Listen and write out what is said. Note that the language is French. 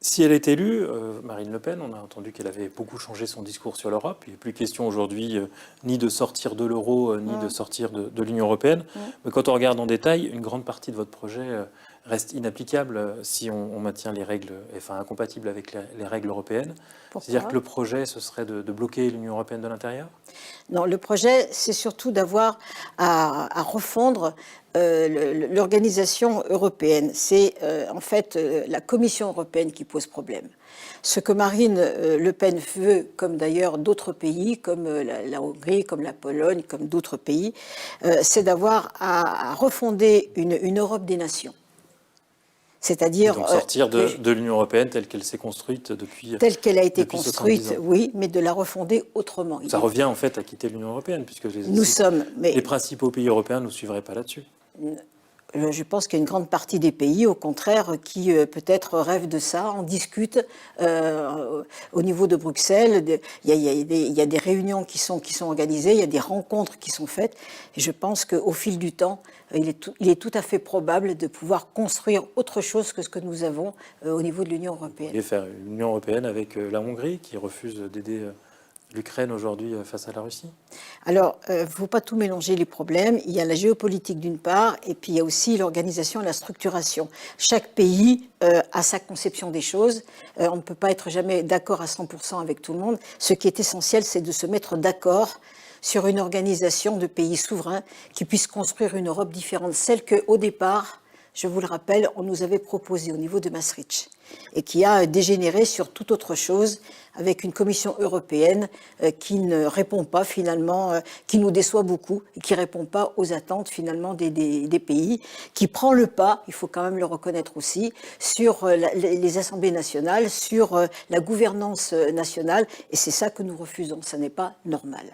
Si elle est élue, Marine Le Pen, on a entendu qu'elle avait beaucoup changé son discours sur l'Europe. Il n'est plus question aujourd'hui ni de sortir de l'euro, ni de sortir de l'Union européenne. Mais quand on regarde en détail, une grande partie de votre projet reste inapplicable si on maintient les règles, enfin incompatibles avec les règles européennes. C'est-à-dire que le projet, ce serait de bloquer l'Union européenne de l'intérieur? Non, le projet, c'est surtout d'avoir à refondre l'organisation européenne. C'est en fait la Commission européenne qui pose problème. Ce que Marine Le Pen veut, comme d'ailleurs d'autres pays, comme la Hongrie, comme la Pologne, comme d'autres pays, c'est d'avoir à refonder une Europe des nations. C'est-à-dire donc sortir de l'Union européenne telle qu'elle s'est construite depuis telle qu'elle a été depuis construite, oui, mais de la refonder autrement. Ça revient en fait à quitter l'Union européenne, puisque les principaux pays européens ne nous suivraient pas là-dessus. Je pense qu'il y a une grande partie des pays, au contraire, qui peut-être rêvent de ça, en discutent au niveau de Bruxelles. Il y a des réunions qui sont organisées, il y a des rencontres qui sont faites. Et je pense qu'au fil du temps, il est tout à fait probable de pouvoir construire autre chose que ce que nous avons au niveau de l'Union européenne. Vous voulez faire une Union européenne avec la Hongrie, qui refuse d'aider l'Ukraine aujourd'hui face à la Russie? Alors, il ne faut pas tout mélanger les problèmes. Il y a la géopolitique d'une part, et puis il y a aussi l'organisation et la structuration. Chaque pays a sa conception des choses. On ne peut pas être jamais d'accord à 100% avec tout le monde. Ce qui est essentiel, c'est de se mettre d'accord sur une organisation de pays souverains qui puisse construire une Europe différente, celle qu'au départ, je vous le rappelle, on nous avait proposé au niveau de Maastricht et qui a dégénéré sur toute autre chose avec une Commission européenne qui ne répond pas finalement, qui nous déçoit beaucoup et qui ne répond pas aux attentes finalement des pays, qui prend le pas, il faut quand même le reconnaître aussi, sur les assemblées nationales, sur la gouvernance nationale, et c'est ça que nous refusons, ça n'est pas normal.